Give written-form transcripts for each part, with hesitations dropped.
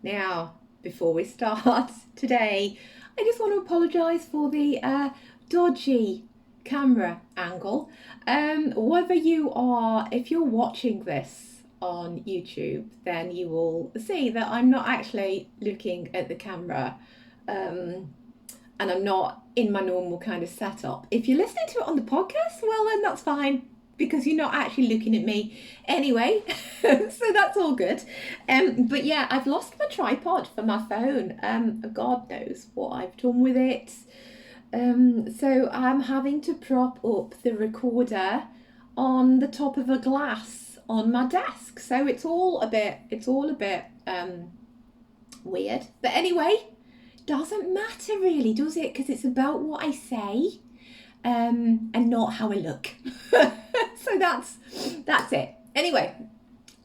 Now, before we start today, I just want to apologise for the dodgy camera angle. If you're watching this on YouTube, then you will see that I'm not actually looking at the camera, and I'm not in my normal kind of setup. If you're listening to it on the podcast, well, then that's fine, because you're not actually looking at me anyway. So that's all good. But yeah, I've lost my tripod for my phone. God knows what I've done with it. So I'm having to prop up the recorder on the top of a glass on my desk. So it's all a bit weird. But anyway, doesn't matter really, does it? Because it's about what I say, and not how I look. So that's it. Anyway,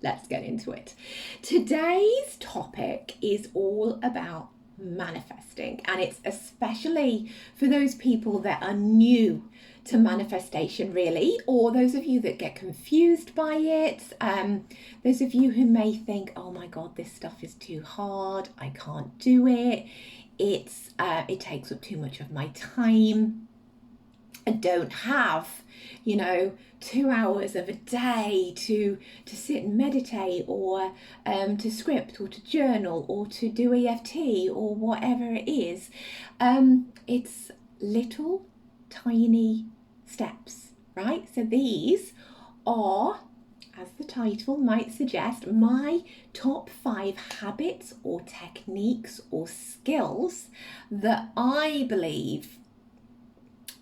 let's get into it. Today's topic is all about manifesting, and it's especially for those people that are new to manifestation, really, or those of you that get confused by it, those of you who may think, oh my god, this stuff is too hard, I can't do it, it takes up too much of my time, I don't have 2 hours of a day to sit and meditate, or to script, or to journal, or to do EFT, or whatever it is. It's little tiny steps, right? So these are, as the title might suggest, my top 5 habits or techniques or skills that I believe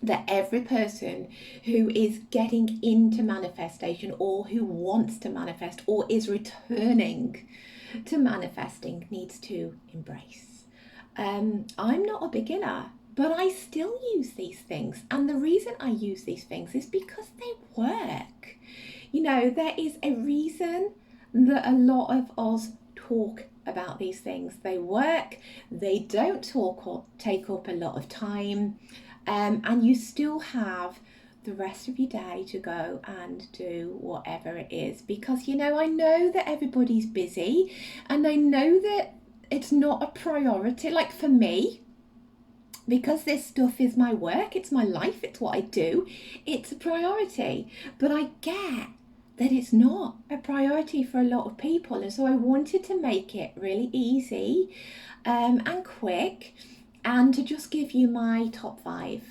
that every person who is getting into manifestation, or who wants to manifest, or is returning to manifesting, needs to embrace. I'm not a beginner, but I still use these things. And the reason I use these things is because they work. There is a reason that a lot of us talk about these things. They work, they don't take up a lot of time. And you still have the rest of your day to go and do whatever it is. Because, I know that everybody's busy, and I know that it's not a priority. Like for me, because this stuff is my work, it's my life, it's what I do, it's a priority. But I get that it's not a priority for a lot of people. And so I wanted to make it really easy and quick, and to just give you my top 5.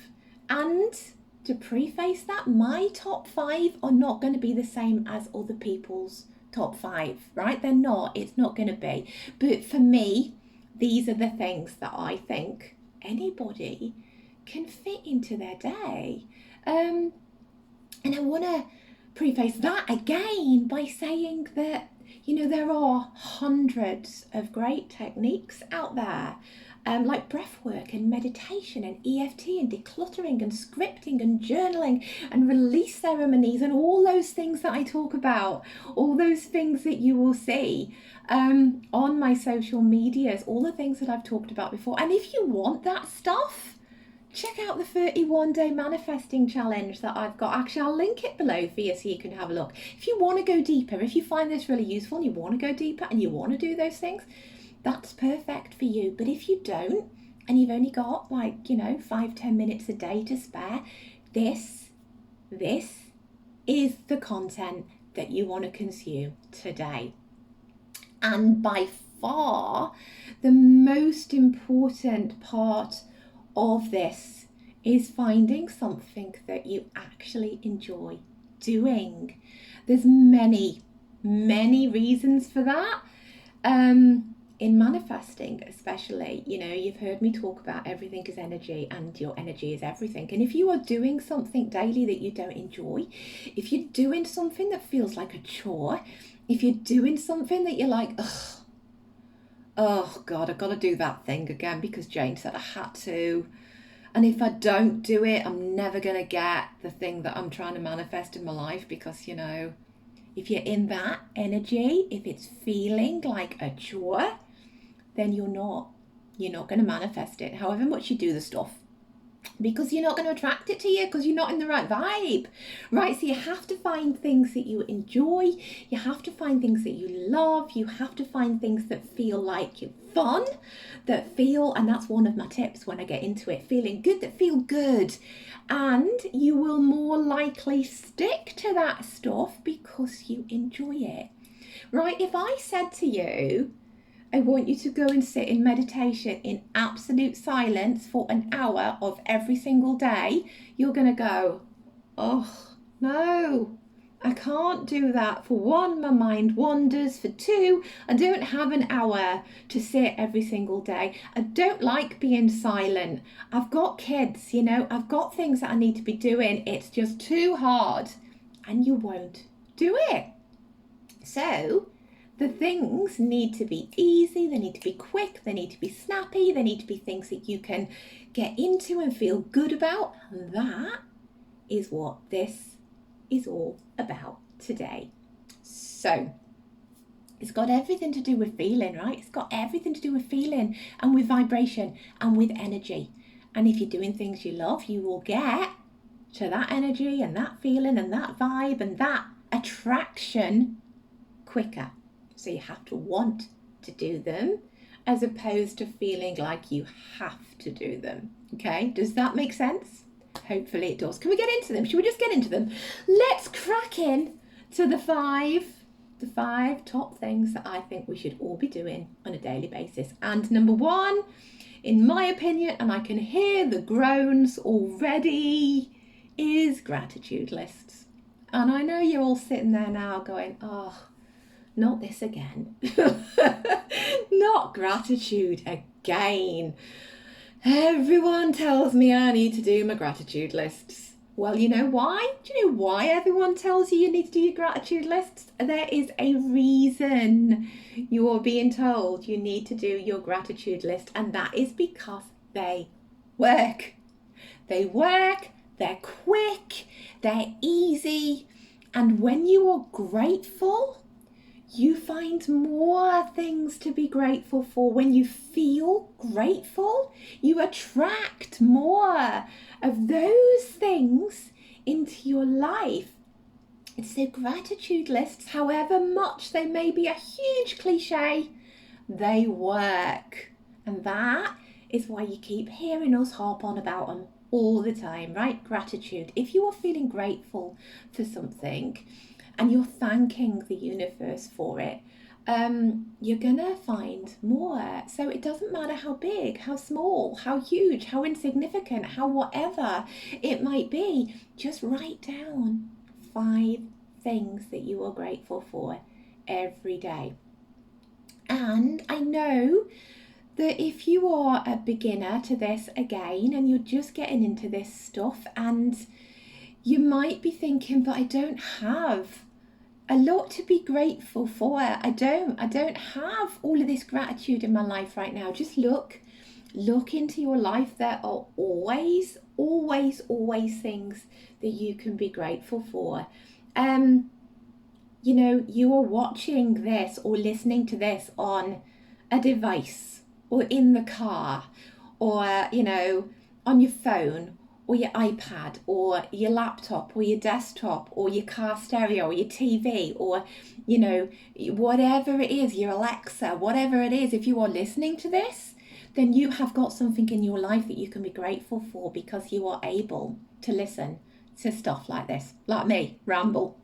And to preface that, my top 5 are not going to be the same as other people's top 5, right? They're not, it's not going to be. But for me, these are the things that I think anybody can fit into their day. And I want to preface that again by saying that, there are hundreds of great techniques out there. Like breath work and meditation and EFT and decluttering and scripting and journaling and release ceremonies and all those things that I talk about, all those things that you will see on my social medias, all the things that I've talked about before. And if you want that stuff, check out the 31-day manifesting challenge that I've got. Actually, I'll link it below for you so you can have a look. If you want to go deeper, if you find this really useful and you want to go deeper and you want to do those things, that's perfect for you. But if you don't, and you've only got 5-10 minutes a day to spare, this is the content that you want to consume today. And by far, the most important part of this is finding something that you actually enjoy doing. There's many reasons for that. In manifesting especially, you've heard me talk about everything is energy, and your energy is everything. And if you are doing something daily that you don't enjoy, if you're doing something that feels like a chore, if you're doing something that you're like, oh God, I've got to do that thing again because Jane said I had to, and if I don't do it, I'm never going to get the thing that I'm trying to manifest in my life. Because, if you're in that energy, if it's feeling like a chore, then you're not going to manifest it, however much you do the stuff. because you're not going to attract it to you because you're not in the right vibe, right? So you have to find things that you enjoy. You have to find things that you love. You have to find things that feel like you're fun, that feel, and that's one of my tips when I get into it, feeling good, that feel good. And you will more likely stick to that stuff because you enjoy it, right? If I said to you, I want you to go and sit in meditation in absolute silence for an hour of every single day, you're going to go, oh, no, I can't do that. For one, my mind wanders. For two, I don't have an hour to sit every single day. I don't like being silent. I've got kids, I've got things that I need to be doing. It's just too hard. And you won't do it. So the things need to be easy, they need to be quick, they need to be snappy, they need to be things that you can get into and feel good about. And that is what this is all about today. So it's got everything to do with feeling, right? It's got everything to do with feeling and with vibration and with energy. And if you're doing things you love, you will get to that energy and that feeling and that vibe and that attraction quicker. So you have to want to do them as opposed to feeling like you have to do them. Okay, does that make sense? Hopefully it does. Can we get into them? Should we just get into them? Let's crack in to the five top things that I think we should all be doing on a daily basis. And number one, in my opinion, and I can hear the groans already, is gratitude lists. And I know you're all sitting there now going, oh, not this again. Not gratitude again. Everyone tells me I need to do my gratitude lists. Well, you know why? Do you know why everyone tells you need to do your gratitude lists? There is a reason you're being told you need to do your gratitude list, and that is because they work. They work, they're quick, they're easy, and when you are grateful, you find more things to be grateful for. When you feel grateful, you attract more of those things into your life. And so gratitude lists, however much they may be a huge cliche, they work. And that is why you keep hearing us harp on about them all the time, right? Gratitude. If you are feeling grateful for something, and you're thanking the universe for it, you're gonna find more. So it doesn't matter how big, how small, how huge, how insignificant, how whatever it might be, just write down 5 things that you are grateful for every day. And I know that if you are a beginner to this again and you're just getting into this stuff, and you might be thinking, but I don't have a lot to be grateful for. I don't have all of this gratitude in my life right now. Just look into your life. There are always things that you can be grateful for. You are watching this or listening to this on a device or in the car or on your phone or your iPad or your laptop or your desktop or your car stereo or your TV or whatever it is, your Alexa, whatever it is. If you are listening to this, then you have got something in your life that you can be grateful for because you are able to listen to stuff like this, like me, ramble.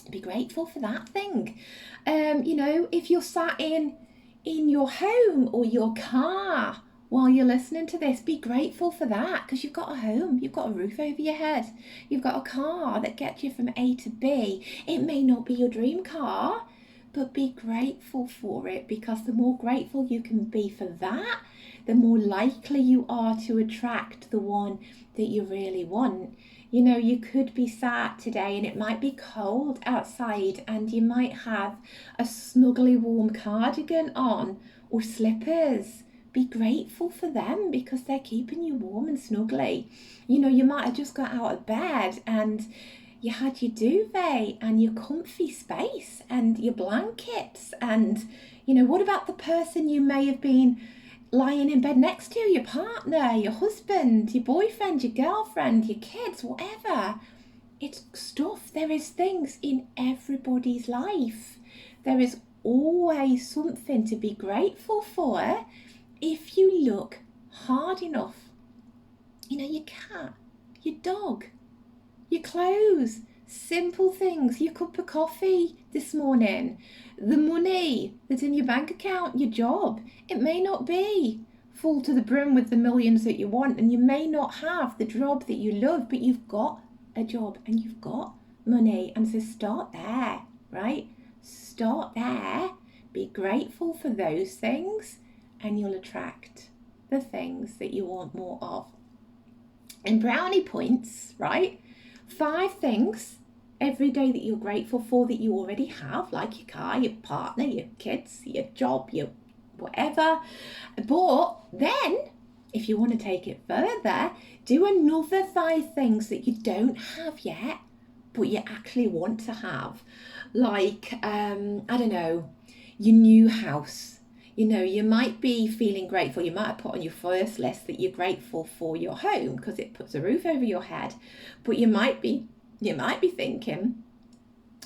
Be grateful for that thing. If you're sat in your home or your car while you're listening to this, be grateful for that because you've got a home, you've got a roof over your head, you've got a car that gets you from A to B. It may not be your dream car, but be grateful for it, because the more grateful you can be for that, the more likely you are to attract the one that you really want. You could be sat today and it might be cold outside and you might have a snuggly warm cardigan on or slippers. Be grateful for them because they're keeping you warm and snuggly. You might have just got out of bed and you had your duvet and your comfy space and your blankets and what about the person you may have been lying in bed next to your partner, your husband, your boyfriend, your girlfriend, your kids, whatever. It's stuff. There is things in everybody's life. There is always something to be grateful for if you look hard enough. You know, your cat, your dog, your clothes, simple things, your cup of coffee this morning, the money that's in your bank account, your job. It may not be full to the brim with the millions that you want, and you may not have the job that you love, but you've got a job and you've got money. And so start there, right? Start there. Be grateful for those things, and you'll attract the things that you want more of. And brownie points, right? 5 things every day that you're grateful for that you already have, like your car, your partner, your kids, your job, your whatever. But then, if you want to take it further, do another 5 things that you don't have yet, but you actually want to have. Like, I don't know, your new house. You know, you might be feeling grateful. You might have put on your first list that you're grateful for your home because it puts a roof over your head. But you might be thinking,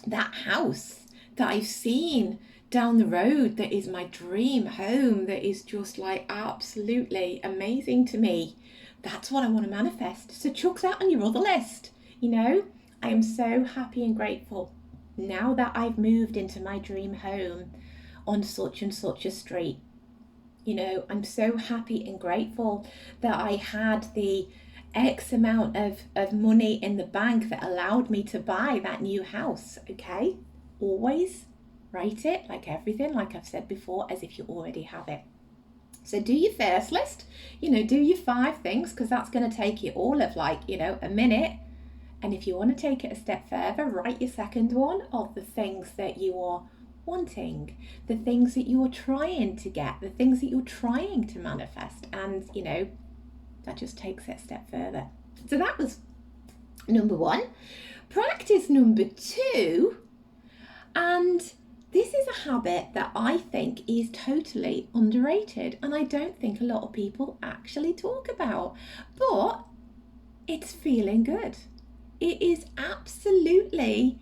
that house that I've seen down the road that is my dream home, that is just like absolutely amazing to me, that's what I want to manifest. So chuck that on your other list. You know, I am so happy and grateful now that I've moved into my dream home on such and such a street. You know, I'm so happy and grateful that I had the X amount of money in the bank that allowed me to buy that new house. Okay, always write it, like everything, like I've said before, as if you already have it. So do your first list, you know, do your 5 things, because that's going to take you all of like, you know, a minute. And if you want to take it a step further, write your second one of the things that you are wanting, the things that you're trying to get, the things that you're trying to manifest. And, you know, that just takes it a step further. So that was number 1. Practice number 2, and this is a habit that I think is totally underrated, and I don't think a lot of people actually talk about, but it's feeling good. It is absolutely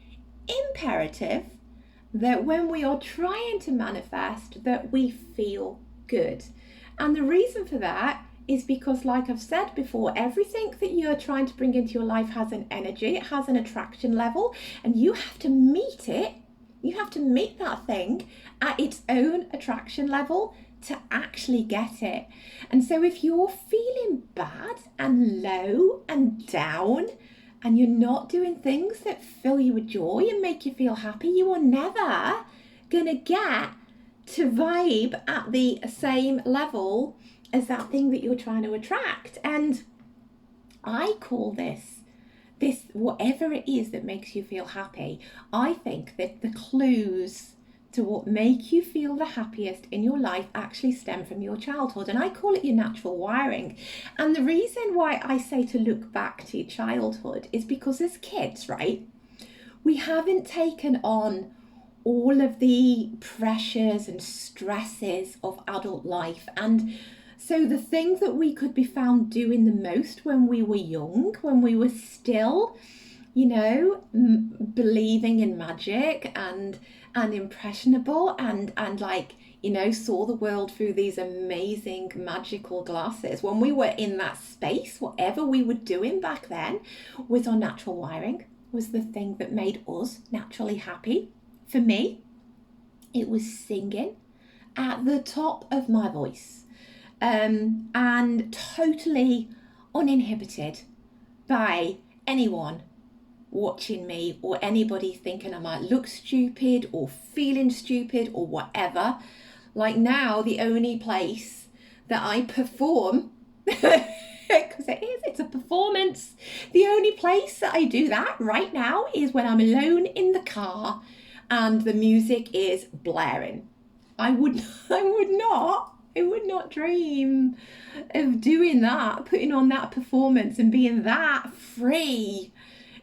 imperative that when we are trying to manifest, that we feel good. And the reason for that is because, like I've said before, everything that you're trying to bring into your life has an energy, it has an attraction level, and you have to meet it. You have to meet that thing at its own attraction level to actually get it. And so if you're feeling bad and low and down, and you're not doing things that fill you with joy and make you feel happy, you are never gonna get to vibe at the same level as that thing that you're trying to attract. And I call this whatever it is that makes you feel happy. I think that the clues to what make you feel the happiest in your life actually stem from your childhood, and I call it your natural wiring. And the reason why I say to look back to your childhood is because as kids, right, we haven't taken on all of the pressures and stresses of adult life. And so the things that we could be found doing the most when we were young, when we were still, you know, believing in magic and impressionable and like, you know, saw the world through these amazing magical glasses. When we were in that space, whatever we were doing back then was our natural wiring, was the thing that made us naturally happy. For me, it was singing at the top of my voice, and totally uninhibited by anyone watching me or anybody thinking I might look stupid or feeling stupid or whatever. Like now, the only place that I perform, because it's a performance, the only place that I do that right now is when I'm alone in the car and the music is blaring. I would not dream of doing that, putting on that performance and being that free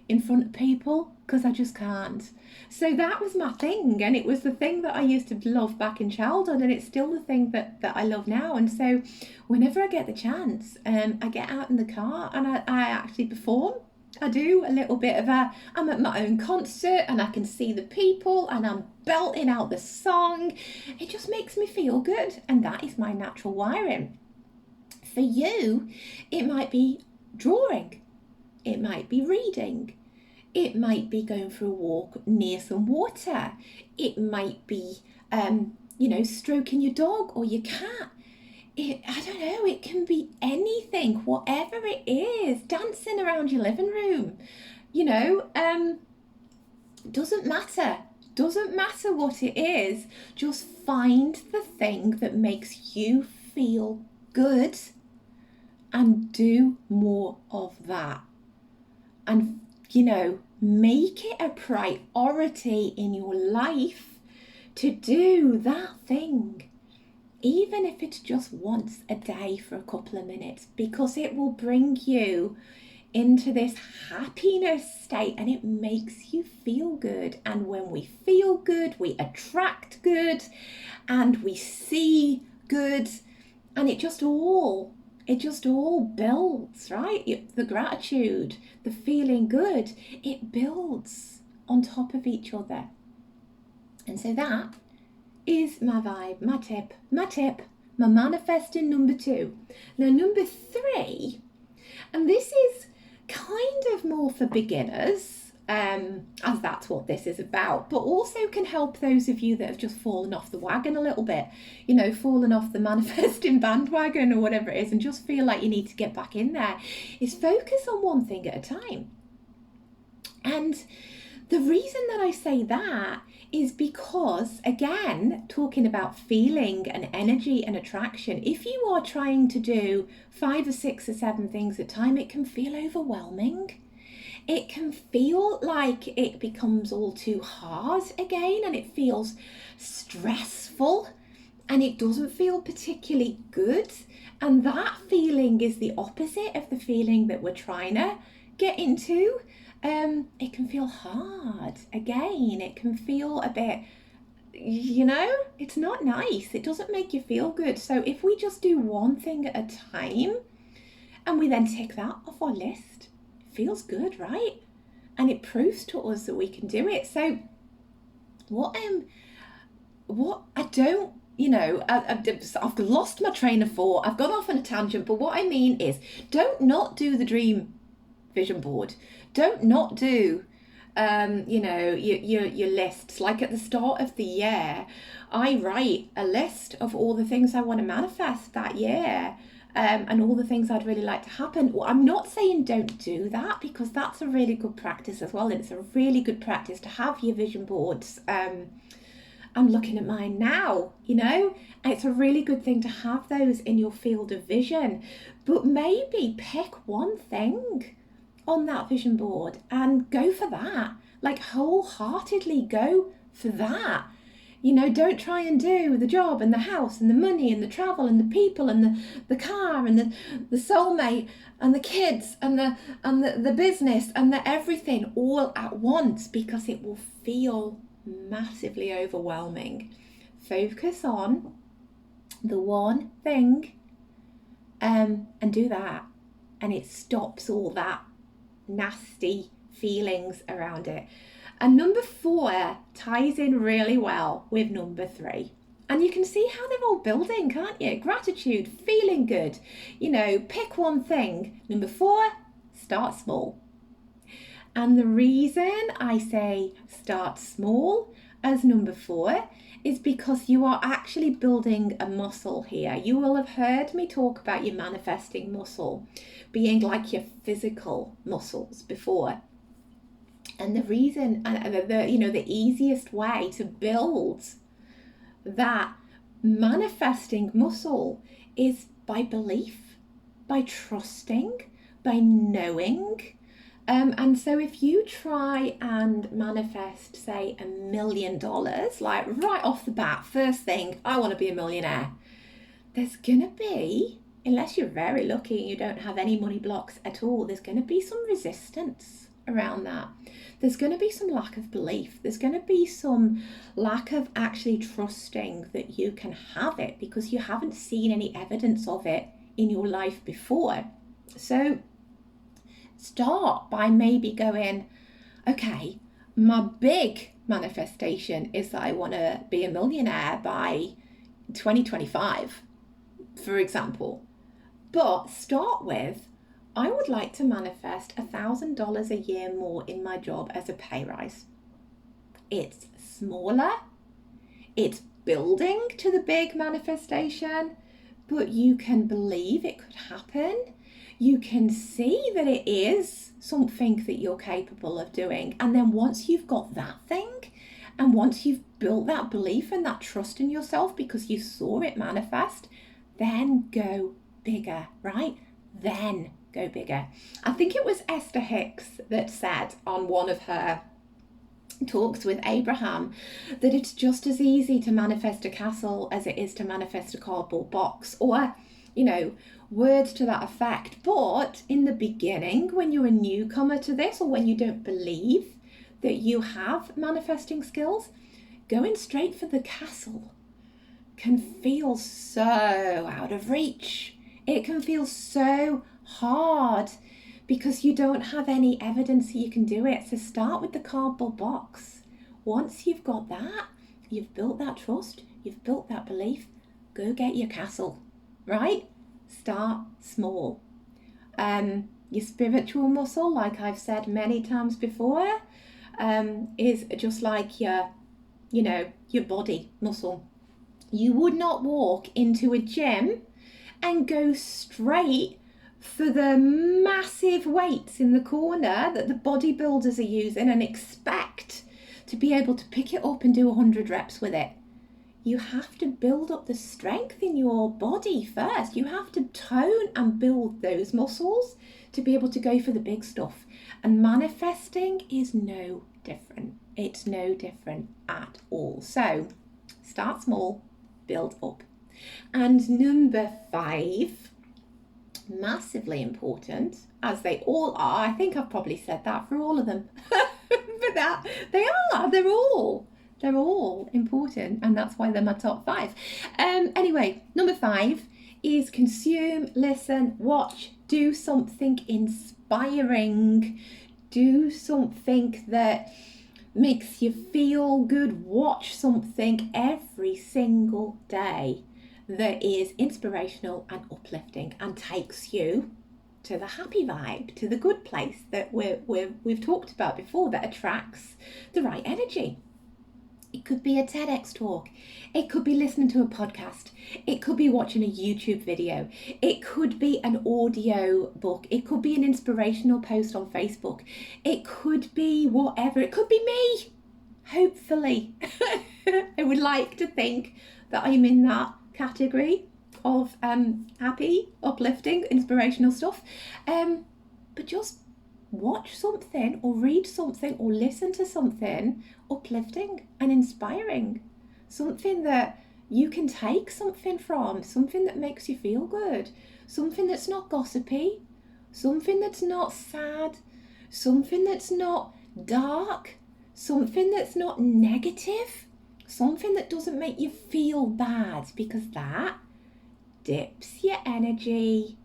in front of people, because I just can't. So that was my thing, and it was the thing that I used to love back in childhood, and it's still the thing that I love now. And so whenever I get the chance, I get out in the car and I actually perform. I do a little bit of I'm at my own concert and I can see the people and I'm belting out the song. It just makes me feel good, and that is my natural wiring. For you, it might be drawing, it might be reading, it might be going for a walk near some water. It might be, stroking your dog or your cat. I don't know, it can be anything, whatever it is, dancing around your living room, doesn't matter. Doesn't matter what it is. Just find the thing that makes you feel good and do more of that. And, make it a priority in your life to do that thing, even if it's just once a day for a couple of minutes, because it will bring you into this happiness state and it makes you feel good. And when we feel good, we attract good and we see good, and it just all builds, right? The gratitude, the feeling good, it builds on top of each other. And so that is my vibe, my tip, my manifesting number 2. Now, number 3, and this is kind of more for beginners, as that's what this is about, but also can help those of you that have just fallen off the wagon a little bit, fallen off the manifesting bandwagon or whatever it is, and just feel like you need to get back in there, is focus on one thing at a time. And the reason that I say that is because, again, talking about feeling and energy and attraction, if you are trying to do 5 or 6 or 7 things at a time, it can feel overwhelming. It can feel like it becomes all too hard again, and it feels stressful, and it doesn't feel particularly good. And that feeling is the opposite of the feeling that we're trying to get into. It can feel hard again. It can feel a bit, it's not nice. It doesn't make you feel good. So if we just do one thing at a time and we then tick that off our list, it feels good, right? And it proves to us that we can do it. So I've lost my train of thought. I've gone off on a tangent, but what I mean is, don't not do the dream vision board. Don't not do your lists. Like at the start of the year, I write a list of all the things I want to manifest that year, and all the things I'd really like to happen. Well, I'm not saying don't do that, because that's a really good practice as well, and it's a really good practice to have your vision boards. I'm looking at mine now, it's a really good thing to have those in your field of vision. But maybe pick one thing on that vision board and go for that. Like, wholeheartedly go for that. Don't try and do the job and the house and the money and the travel and the people and the car and the soulmate and the kids and the business and the everything all at once, because it will feel massively overwhelming. Focus on the one thing, and do that, and it stops all that nasty feelings around it. And number 4 ties in really well with number 3. And you can see how they're all building, can't you? Gratitude, feeling good. Pick one thing. Number 4, start small. And the reason I say start small as number 4 is because you are actually building a muscle here. You will have heard me talk about your manifesting muscle being like your physical muscles before. And the reason, and the easiest way to build that manifesting muscle is by belief, by trusting, by knowing. And so if you try and manifest, say, $1 million, like right off the bat, first thing, I want to be a millionaire, there's gonna be, unless you're very lucky and you don't have any money blocks at all, there's gonna be some resistance. around that. There's going to be some lack of belief. There's going to be some lack of actually trusting that you can have it because you haven't seen any evidence of it in your life before. So start by maybe going, okay, my big manifestation is that I want to be a millionaire by 2025, for example. But start with, I would like to manifest $1,000 a year more in my job as a pay rise. It's smaller, it's building to the big manifestation, but you can believe it could happen. You can see that it is something that you're capable of doing. And then once you've got that thing, and once you've built that belief and that trust in yourself because you saw it manifest, then go bigger, right? Then go bigger. I think it was Esther Hicks that said on one of her talks with Abraham that it's just as easy to manifest a castle as it is to manifest a cardboard box, or words to that effect. But in the beginning, when you're a newcomer to this, or when you don't believe that you have manifesting skills, going straight for the castle can feel so out of reach. It can feel so hard because you don't have any evidence that you can do it. So start with the cardboard box. Once you've got that, you've built that trust, you've built that belief, go get your castle, right? Start small. Your spiritual muscle, like I've said many times before, is just like your body muscle. You would not walk into a gym and go straight for the massive weights in the corner that the bodybuilders are using and expect to be able to pick it up and do 100 reps with it. You have to build up the strength in your body first. You have to tone and build those muscles to be able to go for the big stuff. And manifesting is no different. It's no different at all. So start small, build up. And number 5, massively important, as they all are. I think I've probably said that for all of them. But they're all important, and that's why they're my top 5. Anyway, number 5 is consume, listen, watch, do something inspiring, do something that makes you feel good. Watch something every single day that is inspirational and uplifting and takes you to the happy vibe, to the good place that we've talked about before, that attracts the right energy. It could be a TEDx talk. It could be listening to a podcast. It could be watching a YouTube video. It could be an audio book. It could be an inspirational post on Facebook. It could be whatever. It could be me, hopefully. I would like to think that I'm in that category of happy, uplifting, inspirational stuff. But just watch something or read something or listen to something uplifting and inspiring. Something that you can take something from, something that makes you feel good, something that's not gossipy, something that's not sad, something that's not dark, something that's not negative, something that doesn't make you feel bad, because that dips your energy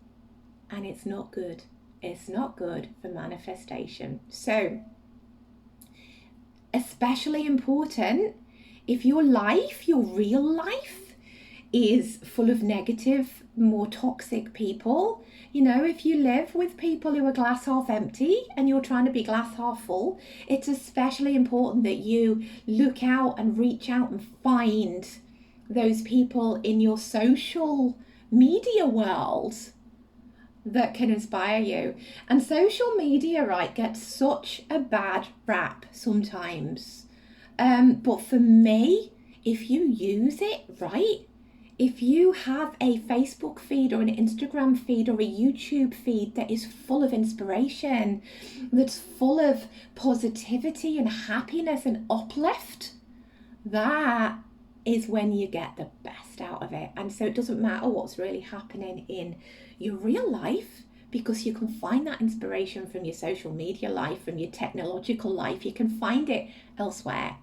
and it's not good. It's not good for manifestation. So, especially important if your life, your real life, is full of negative, more toxic people. If you live with people who are glass half empty and you're trying to be glass half full, it's especially important that you look out and reach out and find those people in your social media world that can inspire you. And social media, right, gets such a bad rap sometimes. But for me, if you use it right, if you have a Facebook feed or an Instagram feed or a YouTube feed that is full of inspiration, that's full of positivity and happiness and uplift, that is when you get the best out of it. And so it doesn't matter what's really happening in your real life, because you can find that inspiration from your social media life, from your technological life. You can find it elsewhere.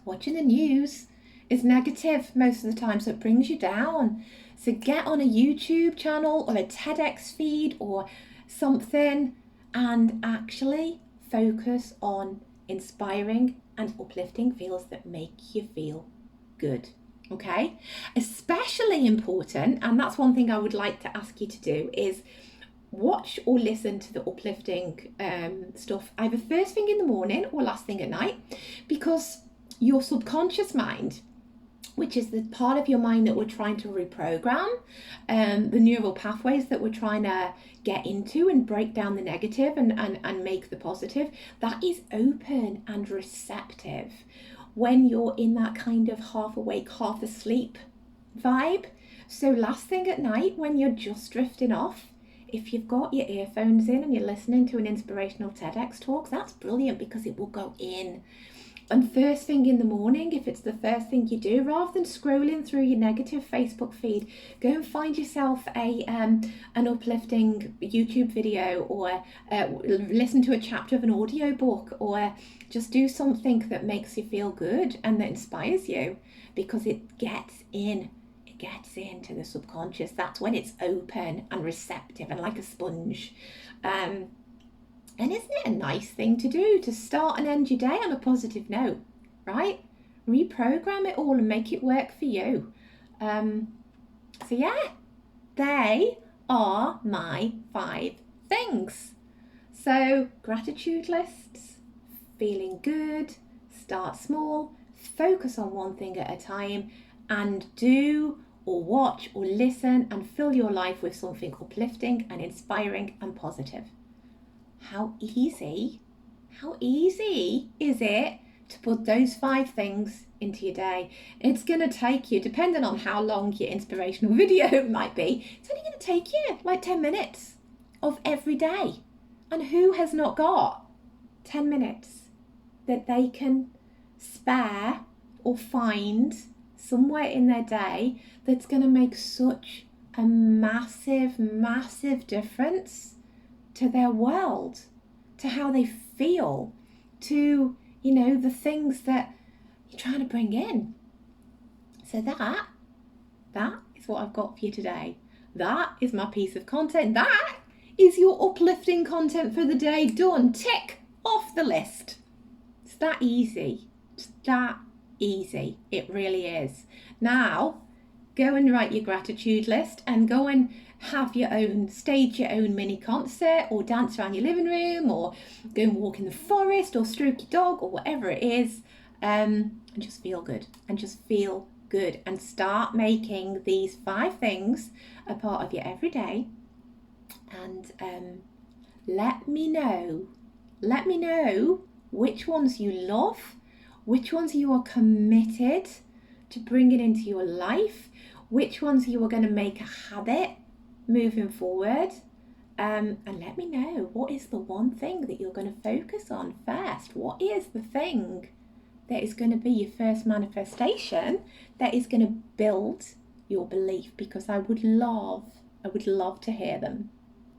Watching the news is negative most of the time, so it brings you down. So get on a YouTube channel or a TEDx feed or something and actually focus on inspiring and uplifting feels that make you feel good. Okay, especially important, and that's one thing I would like to ask you to do, is watch or listen to the uplifting stuff either first thing in the morning or last thing at night, because your subconscious mind, which is the part of your mind that we're trying to reprogram, the neural pathways that we're trying to get into and break down the negative and make the positive, that is open and receptive when you're in that kind of half awake, half asleep vibe. So last thing at night, when you're just drifting off, if you've got your earphones in and you're listening to an inspirational TEDx talk, that's brilliant because it will go in. And first thing in the morning, if it's the first thing you do, rather than scrolling through your negative Facebook feed, go and find yourself an uplifting YouTube video, or listen to a chapter of an audio book, or just do something that makes you feel good and that inspires you, because it gets in. It gets into the subconscious. That's when it's open and receptive and like a sponge. And isn't it a nice thing to do, to start and end your day on a positive note, right? Reprogram it all and make it work for you. So yeah, they are my 5 things. So gratitude lists, feeling good, start small, focus on one thing at a time, and do or watch or listen and fill your life with something uplifting and inspiring and positive. How easy is it to put those 5 things into your day? It's going to take you, depending on how long your inspirational video might be, it's only going to take you like 10 minutes of every day. And who has not got 10 minutes that they can spare or find somewhere in their day that's going to make such a massive, massive difference to their world, to how they feel, to, the things that you're trying to bring in. So that is what I've got for you today. That is my piece of content. That is your uplifting content for the day. Done. Tick off the list. It's that easy. It's that easy. It really is. Now, go and write your gratitude list and go and stage your own mini concert, or dance around your living room, or go and walk in the forest, or stroke your dog, or whatever it is, and just feel good, and start making these 5 things a part of your everyday. And let me know which ones you love, which ones you are committed to bringing into your life, which ones you are going to make a habit moving forward, and let me know, what is the one thing that you're going to focus on first? What is the thing that is going to be your first manifestation that is going to build your belief? Because I would love to hear them.